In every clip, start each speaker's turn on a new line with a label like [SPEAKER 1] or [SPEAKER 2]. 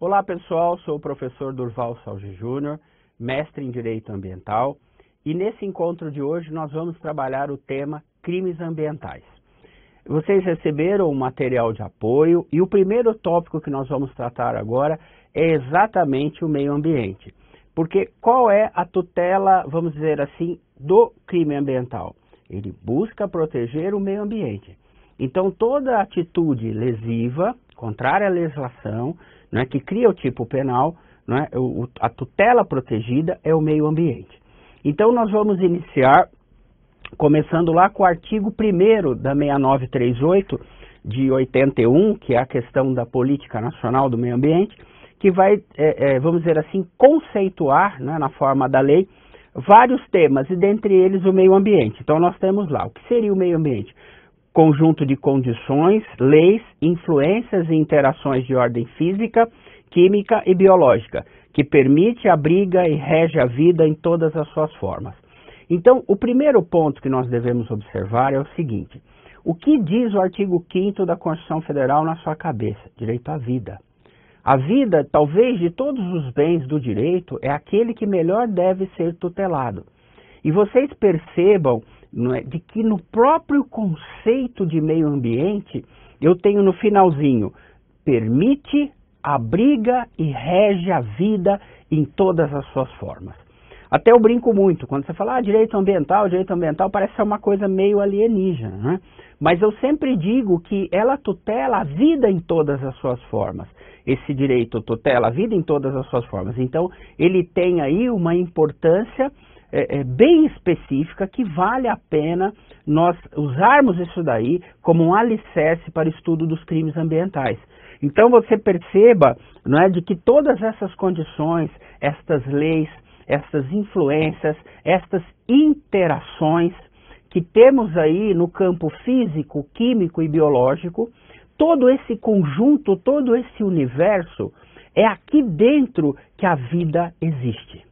[SPEAKER 1] Olá pessoal, sou o professor Durval Salge Júnior, mestre em Direito Ambiental, e nesse encontro de hoje nós vamos trabalhar o tema crimes ambientais. Vocês receberam um material de apoio e o primeiro tópico que nós vamos tratar agora é exatamente o meio ambiente. Porque qual é a tutela, vamos dizer assim, do crime ambiental? Ele busca proteger o meio ambiente. Então toda atitude lesiva, contrária à legislação, né, que cria o tipo penal, né, a tutela protegida é o meio ambiente. Então nós vamos iniciar, começando lá com o artigo 1º da 6938 de 81, que é a questão da Política Nacional do Meio Ambiente, que vai, vamos dizer assim, conceituar, né, na forma da lei, vários temas, e dentre eles o meio ambiente. Então nós temos lá, o que seria o meio ambiente? Conjunto de condições, leis, influências e interações de ordem física, química e biológica, que permite, abriga e rege a vida em todas as suas formas. Então, o primeiro ponto que nós devemos observar é o seguinte: o que diz o artigo 5º da Constituição Federal na sua cabeça? Direito à vida. A vida, talvez de todos os bens do direito, é aquele que melhor deve ser tutelado. E vocês percebam, não é, de que no próprio conceito de meio ambiente, eu tenho no finalzinho, permite, abriga e rege a vida em todas as suas formas. Até eu brinco muito, quando você fala direito ambiental parece ser uma coisa meio alienígena, né? Mas eu sempre digo que ela tutela a vida em todas as suas formas. Esse direito tutela a vida em todas as suas formas. Então, ele tem aí uma importância bem específica que vale a pena nós usarmos isso daí como um alicerce para o estudo dos crimes ambientais. Então você perceba, não é, de que todas essas condições, estas leis, estas influências, estas interações que temos aí no campo físico, químico e biológico, todo esse conjunto, todo esse universo, é aqui dentro que a vida existe.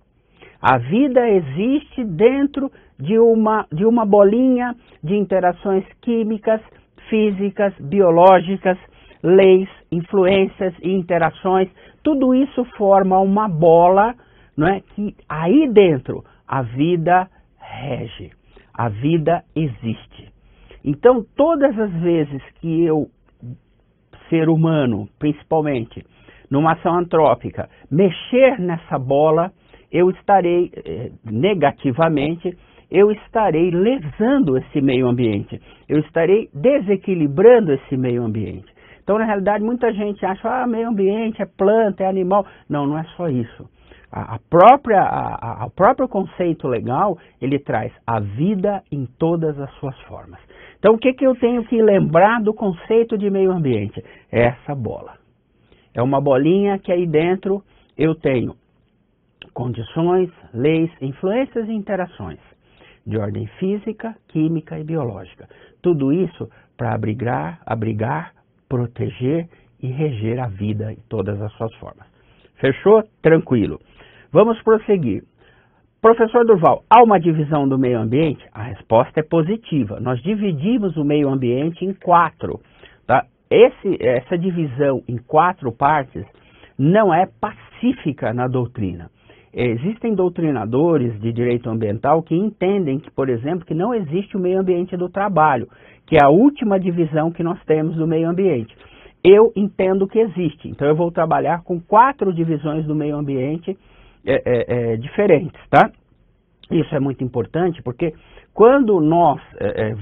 [SPEAKER 1] A vida existe dentro de uma bolinha de interações químicas, físicas, biológicas, leis, influências e interações. Tudo isso forma uma bola, não é, que aí dentro a vida rege, a vida existe. Então, todas as vezes que eu, ser humano, principalmente, numa ação antrópica, mexer nessa bola, eu estarei, negativamente, eu estarei lesando esse meio ambiente, eu estarei desequilibrando esse meio ambiente. Então, na realidade, muita gente acha, meio ambiente é planta, é animal. Não, não é só isso. O próprio conceito legal, ele traz a vida em todas as suas formas. Então, o que eu tenho que lembrar do conceito de meio ambiente? É essa bola. É uma bolinha que aí dentro eu tenho condições, leis, influências e interações de ordem física, química e biológica. Tudo isso para abrigar, proteger e reger a vida em todas as suas formas. Fechou? Tranquilo. Vamos prosseguir. Professor Durval, há uma divisão do meio ambiente? A resposta é positiva. Nós dividimos o meio ambiente em 4. Tá? Essa divisão em 4 partes não é pacífica na doutrina. Existem doutrinadores de direito ambiental que entendem que, por exemplo, que não existe o meio ambiente do trabalho, que é a última divisão que nós temos do meio ambiente. Eu entendo que existe, então eu vou trabalhar com 4 divisões do meio ambiente diferentes, tá? Isso é muito importante porque quando nós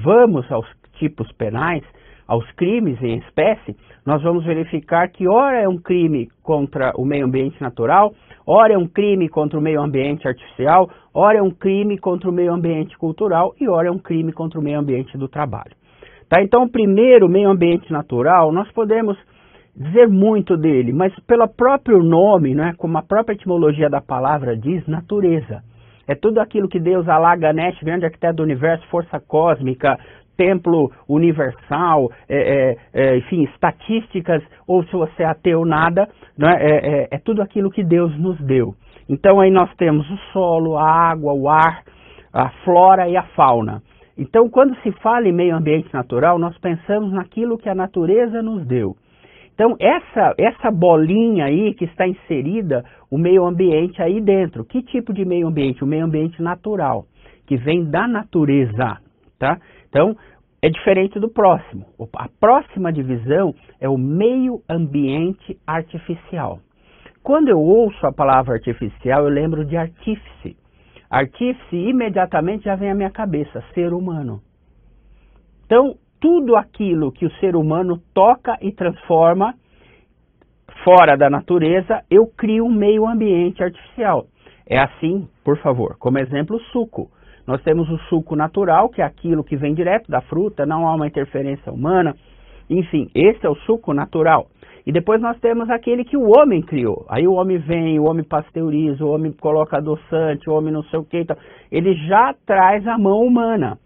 [SPEAKER 1] vamos aos tipos penais, aos crimes em espécie, nós vamos verificar que ora é um crime contra o meio ambiente natural, ora é um crime contra o meio ambiente artificial, ora é um crime contra o meio ambiente cultural e ora é um crime contra o meio ambiente do trabalho. Tá? Então, primeiro, o meio ambiente natural, nós podemos dizer muito dele, mas pelo próprio nome, né, como a própria etimologia da palavra diz, natureza. É tudo aquilo que Deus, Alá, Ganesh, grande arquiteto do universo, força cósmica, templo universal, enfim, estatísticas, ou se você é ateu, nada, né, é tudo aquilo que Deus nos deu. Então aí nós temos o solo, a água, o ar, a flora e a fauna. Então quando se fala em meio ambiente natural, nós pensamos naquilo que a natureza nos deu. Então, essa bolinha aí que está inserida, o meio ambiente aí dentro. Que tipo de meio ambiente? O meio ambiente natural, que vem da natureza, tá? Então, é diferente do próximo. A próxima divisão é o meio ambiente artificial. Quando eu ouço a palavra artificial, eu lembro de artífice. Artífice, imediatamente já vem à minha cabeça, ser humano. Então, tudo aquilo que o ser humano toca e transforma fora da natureza, eu crio um meio ambiente artificial. É assim, por favor, como exemplo, o suco. Nós temos o suco natural, que é aquilo que vem direto da fruta, não há uma interferência humana. Enfim, esse é o suco natural. E depois nós temos aquele que o homem criou. Aí o homem vem, o homem pasteuriza, o homem coloca adoçante, o homem não sei o que. Então, ele já traz a mão humana.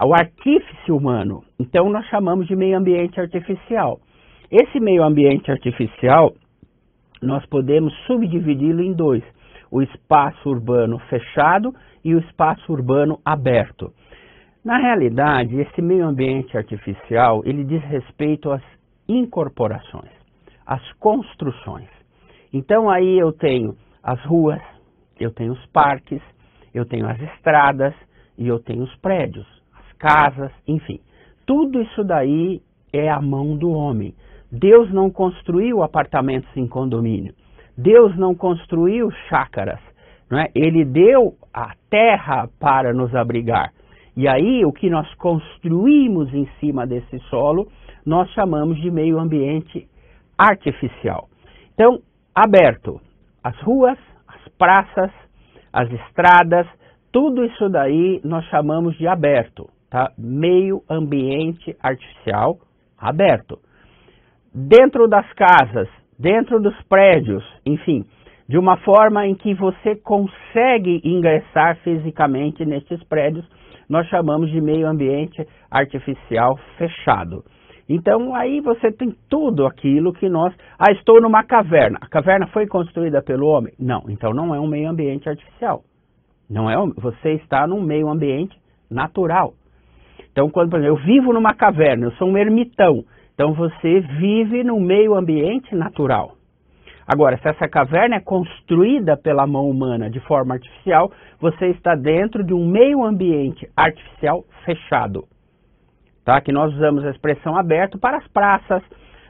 [SPEAKER 1] O artífice humano. Então nós chamamos de meio ambiente artificial. Esse meio ambiente artificial, nós podemos subdividi-lo em dois. O espaço urbano fechado e o espaço urbano aberto. Na realidade, esse meio ambiente artificial, ele diz respeito às incorporações, às construções. Então aí eu tenho as ruas, eu tenho os parques, eu tenho as estradas, e eu tenho os prédios, as casas, enfim. Tudo isso daí é a mão do homem. Deus não construiu apartamentos em condomínio. Deus não construiu chácaras. Não é? Ele deu a terra para nos abrigar. E aí o que nós construímos em cima desse solo, nós chamamos de meio ambiente artificial. Então, aberto. As ruas, as praças, as estradas, tudo isso daí nós chamamos de aberto, tá? Meio ambiente artificial aberto. Dentro das casas, dentro dos prédios, enfim, de uma forma em que você consegue ingressar fisicamente nesses prédios, nós chamamos de meio ambiente artificial fechado. Então aí você tem tudo aquilo que nós... estou numa caverna. A caverna foi construída pelo homem? Não, então não é um meio ambiente artificial. Não é, você está num meio ambiente natural. Então, quando, por exemplo, eu vivo numa caverna, eu sou um ermitão. Então, você vive num meio ambiente natural. Agora, se essa caverna é construída pela mão humana de forma artificial, você está dentro de um meio ambiente artificial fechado. Tá? Que nós usamos a expressão aberto para as praças,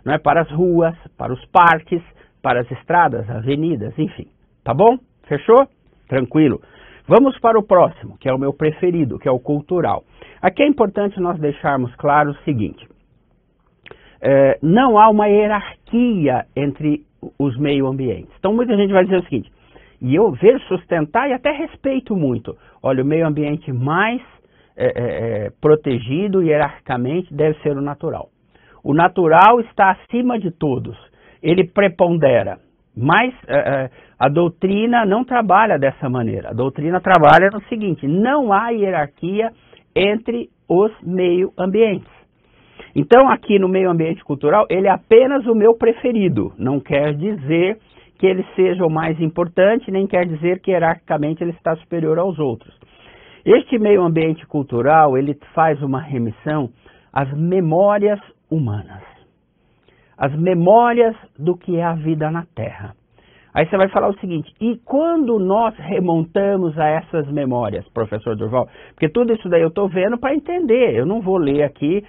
[SPEAKER 1] não é? Para as ruas, para os parques, para as estradas, avenidas, enfim. Tá bom? Fechou? Tranquilo. Vamos para o próximo, que é o meu preferido, que é o cultural. Aqui é importante nós deixarmos claro o seguinte. Não há uma hierarquia entre os meio ambientes. Então muita gente vai dizer o seguinte, e eu vejo sustentar e até respeito muito. Olha, o meio ambiente mais protegido hierarquicamente deve ser o natural. O natural está acima de todos. Ele prepondera. Mas a doutrina não trabalha dessa maneira. A doutrina trabalha no seguinte, não há hierarquia entre os meio ambientes. Então aqui no meio ambiente cultural, ele é apenas o meu preferido. Não quer dizer que ele seja o mais importante, nem quer dizer que hierarquicamente ele está superior aos outros. Este meio ambiente cultural, ele faz uma remissão às memórias humanas. As memórias do que é a vida na Terra. Aí você vai falar o seguinte, e quando nós remontamos a essas memórias, professor Durval? Porque tudo isso daí eu estou vendo para entender, eu não vou ler aqui,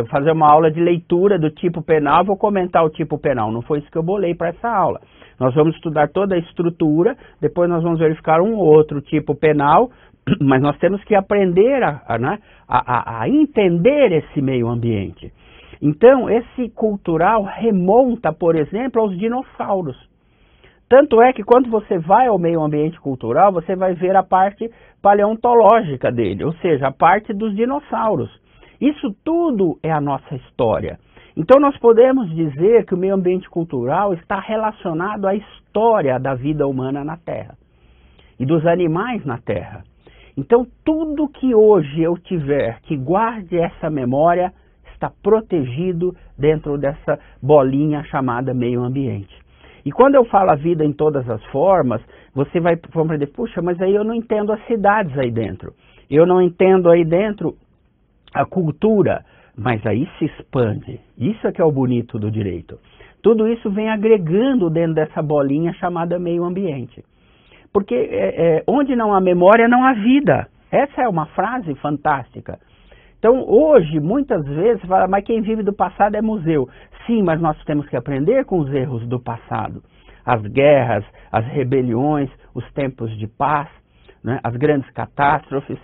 [SPEAKER 1] fazer uma aula de leitura do tipo penal, vou comentar o tipo penal, não foi isso que eu bolei para essa aula. Nós vamos estudar toda a estrutura, depois nós vamos verificar um ou outro tipo penal, mas nós temos que aprender a entender esse meio ambiente. Então, esse cultural remonta, por exemplo, aos dinossauros. Tanto é que quando você vai ao meio ambiente cultural, você vai ver a parte paleontológica dele, ou seja, a parte dos dinossauros. Isso tudo é a nossa história. Então nós podemos dizer que o meio ambiente cultural está relacionado à história da vida humana na Terra e dos animais na Terra. Então tudo que hoje eu tiver que guarde essa memória está protegido dentro dessa bolinha chamada meio ambiente. E quando eu falo a vida em todas as formas, você vai compreender, puxa, mas aí eu não entendo as cidades aí dentro. Eu não entendo aí dentro a cultura, mas aí se expande. Isso é que é o bonito do direito. Tudo isso vem agregando dentro dessa bolinha chamada meio ambiente. Porque onde não há memória, não há vida. Essa é uma frase fantástica. Então, hoje, muitas vezes, fala, mas quem vive do passado é museu. Sim, mas nós temos que aprender com os erros do passado. As guerras, as rebeliões, os tempos de paz, né, as grandes catástrofes,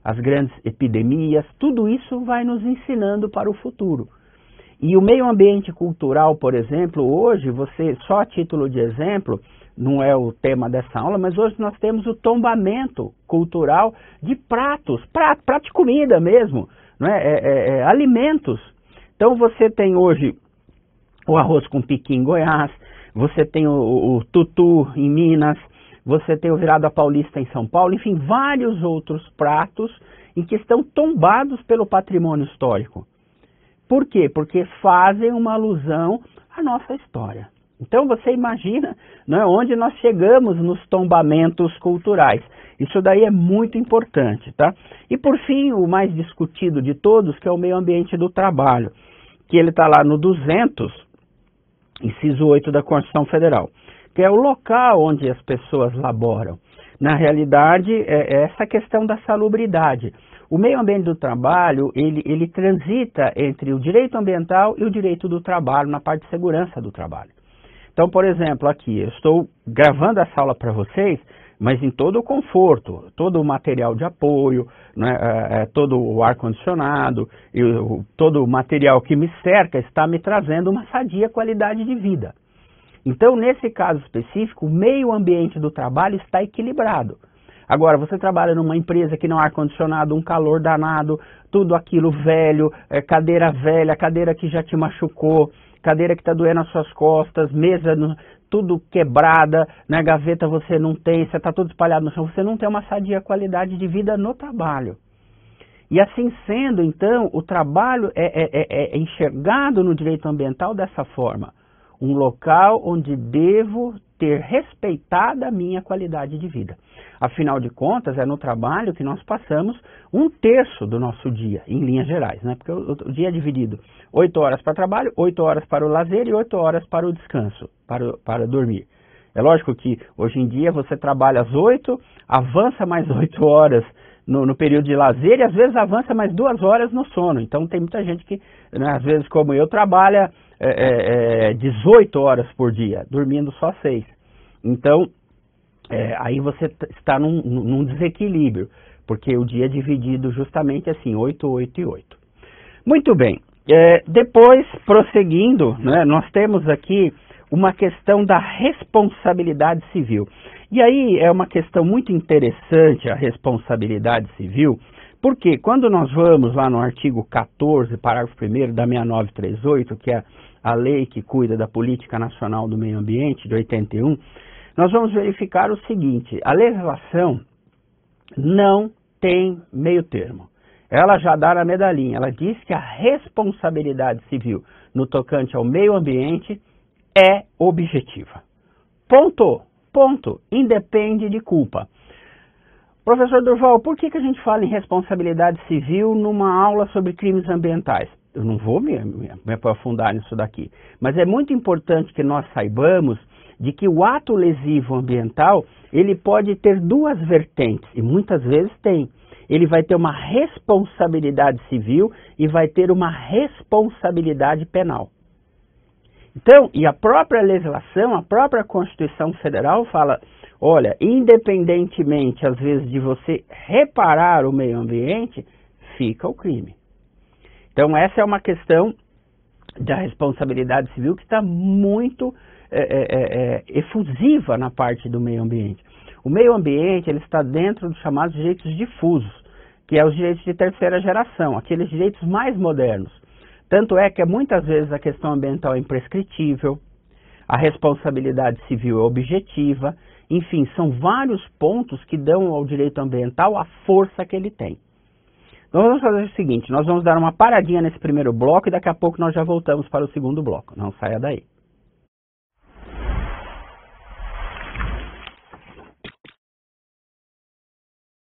[SPEAKER 1] as grandes epidemias, tudo isso vai nos ensinando para o futuro. E o meio ambiente cultural, por exemplo, hoje, só a título de exemplo, não é o tema dessa aula, mas hoje nós temos o tombamento cultural de prato de comida mesmo, não é? Alimentos. Então você tem hoje o arroz com piqui em Goiás, você tem o tutu em Minas, você tem o virado paulista em São Paulo, enfim, vários outros pratos em que estão tombados pelo patrimônio histórico. Por quê? Porque fazem uma alusão à nossa história. Então você imagina, né, onde nós chegamos nos tombamentos culturais. Isso daí é muito importante, tá? E por fim, o mais discutido de todos, que é o meio ambiente do trabalho, que ele está lá no 200, inciso 8 da Constituição Federal, que é o local onde as pessoas laboram. Na realidade, é essa questão da salubridade. O meio ambiente do trabalho, ele transita entre o direito ambiental e o direito do trabalho, na parte de segurança do trabalho. Então, por exemplo, aqui, eu estou gravando essa aula para vocês, mas em todo o conforto, todo o material de apoio, né, todo o ar-condicionado, todo o material que me cerca está me trazendo uma sadia qualidade de vida. Então, nesse caso específico, o meio ambiente do trabalho está equilibrado. Agora, você trabalha numa empresa que não há ar-condicionado, um calor danado, tudo aquilo velho, cadeira velha, cadeira que já te machucou, cadeira que está doendo as suas costas, mesa tudo quebrada, né, gaveta você não tem, você está tudo espalhado no chão, você não tem uma sadia qualidade de vida no trabalho. E assim sendo, então, o trabalho é enxergado no direito ambiental dessa forma. Um local onde devo ter respeitada a minha qualidade de vida. Afinal de contas, é no trabalho que nós passamos 1/3 do nosso dia, em linhas gerais, né? Porque o dia é dividido 8 horas para trabalho, 8 horas para o lazer e 8 horas para o descanso, para dormir. É lógico que hoje em dia você trabalha às 8, avança mais 8 horas no período de lazer e às vezes avança mais 2 horas no sono. Então tem muita gente que, né, às vezes como eu, trabalha 18 horas por dia, dormindo só 6. Então, aí você está num desequilíbrio, porque o dia é dividido justamente assim, 8, 8 e 8. Muito bem, depois, prosseguindo, né, nós temos aqui uma questão da responsabilidade civil. E aí é uma questão muito interessante a responsabilidade civil, porque quando nós vamos lá no artigo 14, parágrafo 1º da 6938, que é a lei que cuida da Política Nacional do Meio Ambiente, de 81, nós vamos verificar o seguinte: a legislação não tem meio termo. Ela já dá a medalhinha, ela diz que a responsabilidade civil no tocante ao meio ambiente é objetiva. Ponto. Independe de culpa. Professor Durval, por que a gente fala em responsabilidade civil numa aula sobre crimes ambientais? Eu não vou me aprofundar nisso daqui, mas é muito importante que nós saibamos de que o ato lesivo ambiental, ele pode ter 2 vertentes, e muitas vezes tem. Ele vai ter uma responsabilidade civil e vai ter uma responsabilidade penal. Então, e a própria legislação, a própria Constituição Federal fala, olha, independentemente, às vezes, de você reparar o meio ambiente, fica o crime. Então, essa é uma questão da responsabilidade civil que está muito efusiva na parte do meio ambiente. O meio ambiente, ele está dentro dos chamados direitos difusos, que é os direitos de terceira geração, aqueles direitos mais modernos. Tanto é que muitas vezes a questão ambiental é imprescritível, a responsabilidade civil é objetiva, enfim, são vários pontos que dão ao direito ambiental a força que ele tem. Então vamos fazer o seguinte, nós vamos dar uma paradinha nesse primeiro bloco e daqui a pouco nós já voltamos para o segundo bloco, não saia daí.